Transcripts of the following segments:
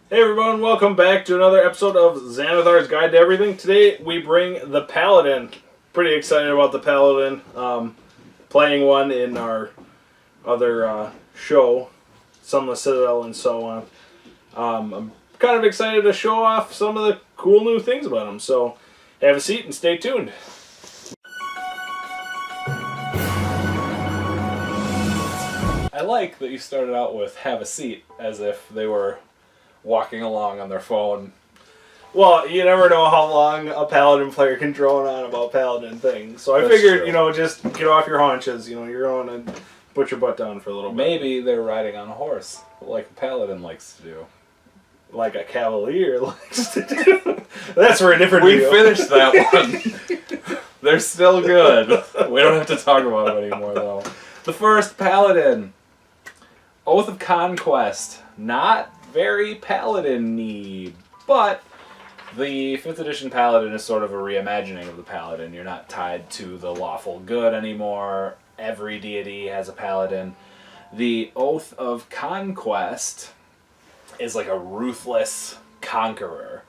Hey everyone, welcome back to another episode of Xanathar's Guide to Everything. Today we bring the Paladin. Pretty excited about the Paladin. Playing one in our other show, Sunless Citadel and so on. I'm kind of excited to show off some of the cool new things about him. So have a seat and stay tuned. I like that you started out with "have a seat" as if they were walking along on their phone. Well, you never know how long a Paladin player can drone on about Paladin things. So I That's figured, true. just get off your haunches. You're going to put your butt down for a little bit. Maybe they're riding on a horse, like a paladin likes to do. Like a cavalier likes to do. That's for a different We video. finished that one. They're still good. We don't have to talk about them anymore, though. The first paladin, Oath of Conquest. Not very paladin-y, but the 5th edition paladin is sort of a reimagining of the paladin. You're not tied to the lawful good anymore. Every deity has a paladin. The Oath of Conquest is like a ruthless conqueror.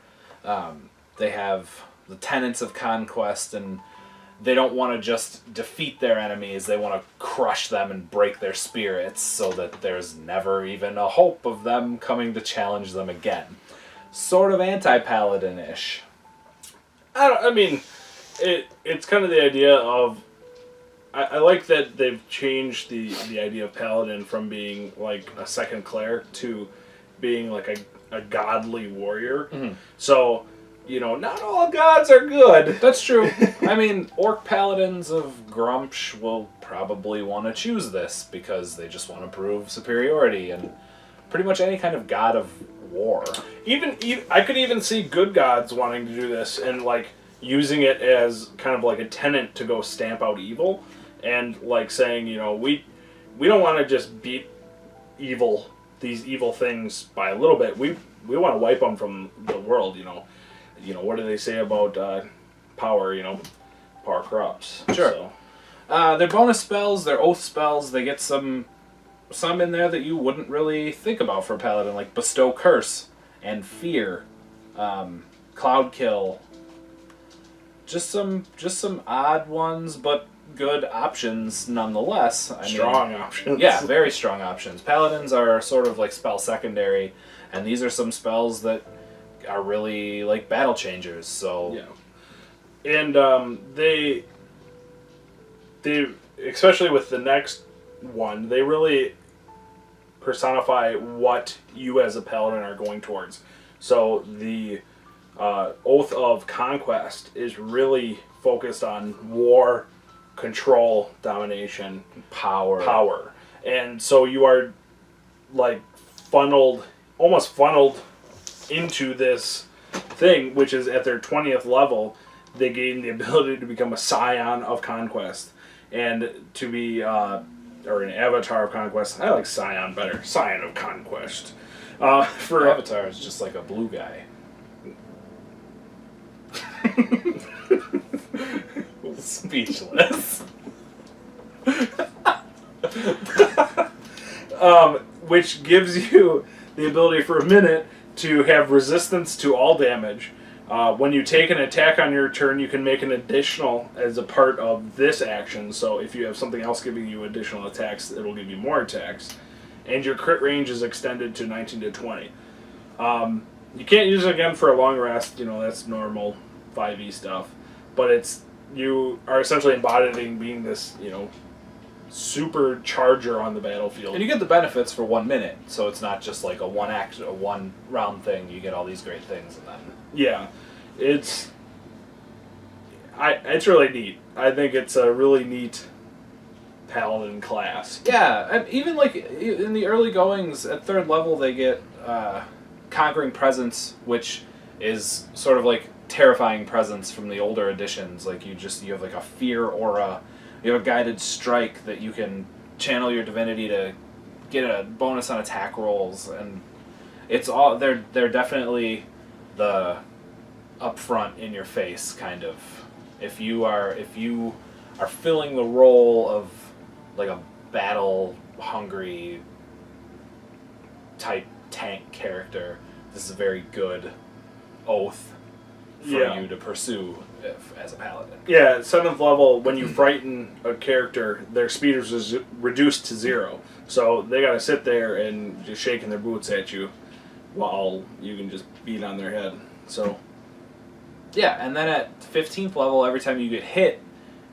They have the tenets of conquest, and they don't want to just defeat their enemies. They want to crush them and break their spirits so that there's never even a hope of them coming to challenge them again. Sort of anti-paladin-ish. It's kind of the idea of. I like that they've changed the idea of Paladin from being like a second cleric to being like a godly warrior. Mm-hmm. So, not all gods are good. That's true. I mean, orc paladins of Grumpsh will probably want to choose this because they just want to prove superiority, and pretty much any kind of god of war. Even I could even see good gods wanting to do this and like using it as kind of like a tenant to go stamp out evil, and like saying, we don't want to just beat these evil things by a little bit. We want to wipe them from the world. What do they say about power? Power corrupts. Sure. So, Their bonus spells, their oath spells, they get some in there that you wouldn't really think about for a paladin, like Bestow Curse and Fear, Cloud Kill. Just some odd ones, but good options nonetheless. strong options. Yeah, very strong options. Paladins are sort of like spell secondary, and these are some spells that are really like battle changers. So Yeah. And they especially with the next one, they really personify what you as a paladin are going towards. So the Oath of Conquest is really focused on war, control, domination, power. And so you are like almost funneled into this thing, which is at their 20th level, they gain the ability to become a scion of conquest and to be or an avatar of conquest. I like scion better. Scion of conquest. For Avatar is just like a blue guy. Speechless. which gives you the ability for a minute to have resistance to all damage. When you take an attack on your turn, you can make an additional as a part of this action. So if you have something else giving you additional attacks, it'll give you more attacks. And your crit range is extended to 19 to 20. You can't use it again for a long rest. That's normal 5e stuff. But you are essentially embodying being this, supercharger on the battlefield. And you get the benefits for 1 minute, so it's not just like a one round thing. You get all these great things, and then Yeah, it's really neat. I think it's a really neat paladin class. yeah, and even like in the early goings at 3rd level, they get Conquering Presence, which is sort of like terrifying presence from the older editions. Like you have like a fear aura. You have a guided strike that you can channel your divinity to get a bonus on attack rolls, and it's all they're definitely the upfront in your face kind of. If you are filling the role of like a battle hungry type tank character, this is a very good oath for Yeah. you to pursue as a paladin. Yeah, at 7th level, when you frighten a character, their speed is reduced to 0. So they gotta sit there and just shaking their boots at you while you can just beat on their head. So, Yeah, and then at 15th level, every time you get hit,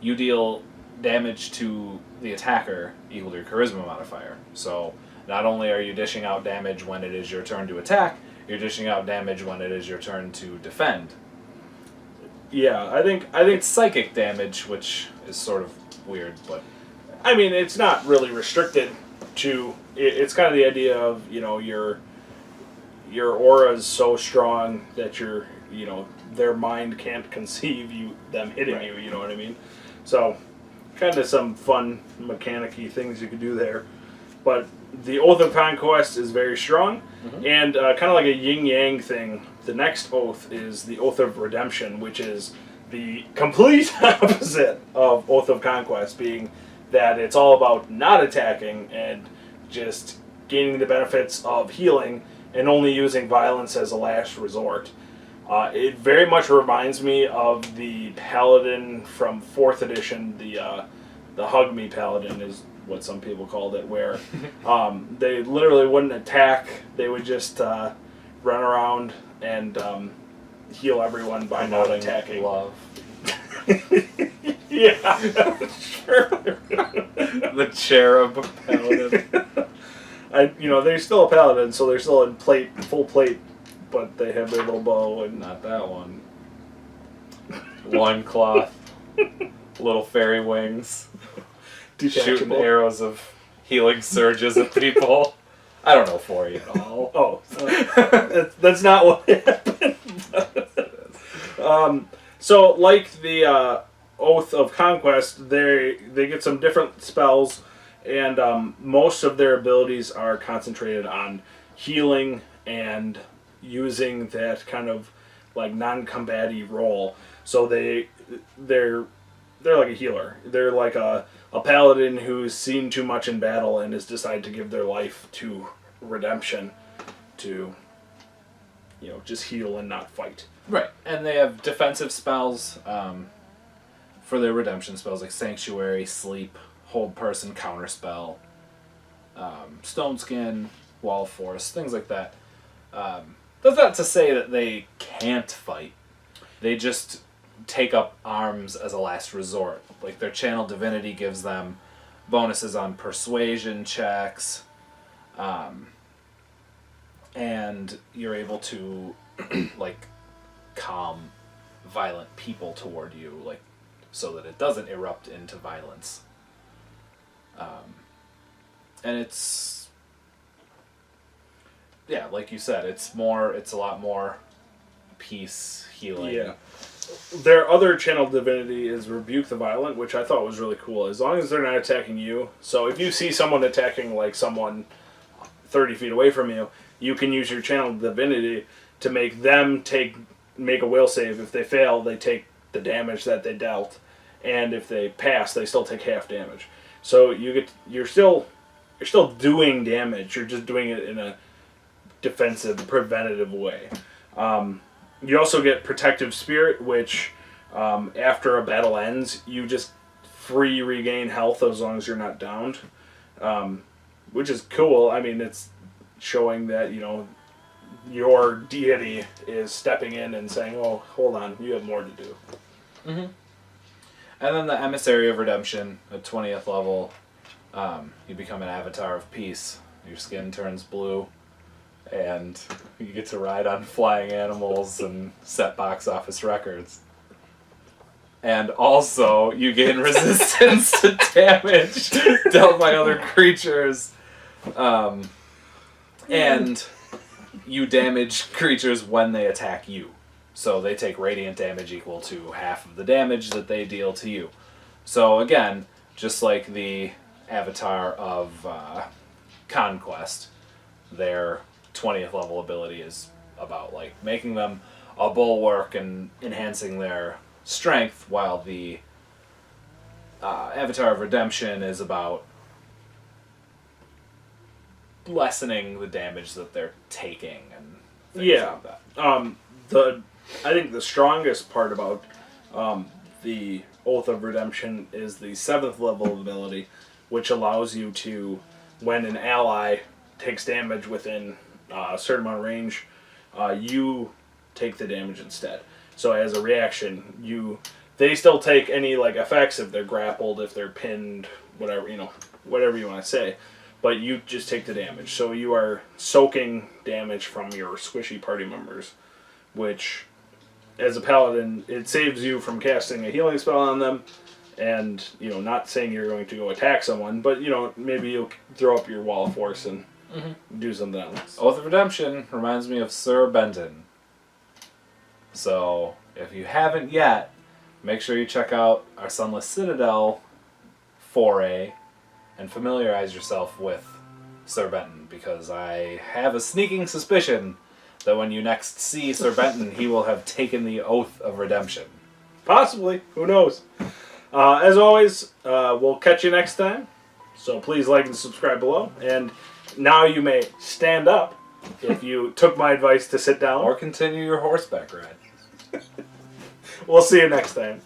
you deal damage to the attacker equal to your charisma modifier. So not only are you dishing out damage when it is your turn to attack, you're dishing out damage when it is your turn to defend. yeah, I think It's psychic damage, which is sort of weird, but I mean, it's not really restricted to. It's kind of the idea of your aura is so strong that their mind can't conceive them hitting Right. you. You know what I mean? So, kind of some fun mechanic-y things you could do there. But the Oath of Conquest is very strong, and kind of like a yin-yang thing. The next oath is the Oath of Redemption, which is the complete opposite of Oath of Conquest, being that it's all about not attacking and just gaining the benefits of healing and only using violence as a last resort. It very much reminds me of the Paladin from 4th edition, the Hug Me Paladin is what some people called it, where they literally wouldn't attack, they would just run around and heal everyone by not promoting attacking. love. Yeah, sure. The cherub paladin. They're still a paladin, so they're still in full plate, but they have their little bow and Not that one. Loincloth. Little fairy wings. Shooting detachable. arrows of healing surges at people. I don't know 4E at all. Oh, that's not what happened. So, like the Oath of Conquest, they get some different spells, and most of their abilities are concentrated on healing and using that kind of like non-combative role. So they're like a healer. They're like a paladin who's seen too much in battle and has decided to give their life to redemption, to just heal and not fight. Right, and they have defensive spells for their redemption spells like Sanctuary, Sleep, Hold Person, Counterspell, Stone Skin, Wall of Force, things like that. That's not to say that they can't fight. They just take up arms as a last resort. Like their Channel Divinity gives them bonuses on persuasion checks, and you're able to like calm violent people toward you, like so that it doesn't erupt into violence. And it's like you said, it's a lot more peace healing. Yeah. Their other Channel Divinity is Rebuke the Violent, which I thought was really cool. As long as they're not attacking you. So if you see someone attacking like someone 30 feet away from you, you can use your Channel Divinity to make them make a will save. If they fail, they take the damage that they dealt, and if they pass, they still take half damage. So you're still doing damage. You're just doing it in a defensive, preventative way. You also get Protective Spirit, which after a battle ends, you just free regain health as long as you're not downed, which is cool. I mean, it's showing that your deity is stepping in and saying, "Oh, hold on, you have more to do." Mm-hmm. And then the Emissary of Redemption at 20th level, you become an Avatar of Peace. Your skin turns blue, and you get to ride on flying animals and set box office records. And also, you gain resistance to damage dealt by other creatures. And you damage creatures when they attack you. So they take radiant damage equal to half of the damage that they deal to you. So again, just like the Avatar of Conquest, their 20th level ability is about like making them a bulwark and enhancing their strength, while the Avatar of Redemption is about lessening the damage that they're taking and things Yeah. like that. I think the strongest part about the Oath of Redemption is the 7th level ability, which allows you to, when an ally takes damage within a certain amount of range, you take the damage instead. So as a reaction, they still take any like effects if they're grappled, if they're pinned, whatever whatever you want to say, but you just take the damage. So you are soaking damage from your squishy party members, which, as a paladin, it saves you from casting a healing spell on them, and not saying you're going to go attack someone, but maybe you'll throw up your wall of force and do something else. Oath of Redemption reminds me of Sir Benton. So, if you haven't yet, make sure you check out our Sunless Citadel foray and familiarize yourself with Sir Benton, because I have a sneaking suspicion that when you next see Sir Benton, he will have taken the Oath of Redemption. Possibly. Who knows? As always, we'll catch you next time. So please like and subscribe below. And now you may stand up if you took my advice to sit down. Or continue your horseback ride. We'll see you next time.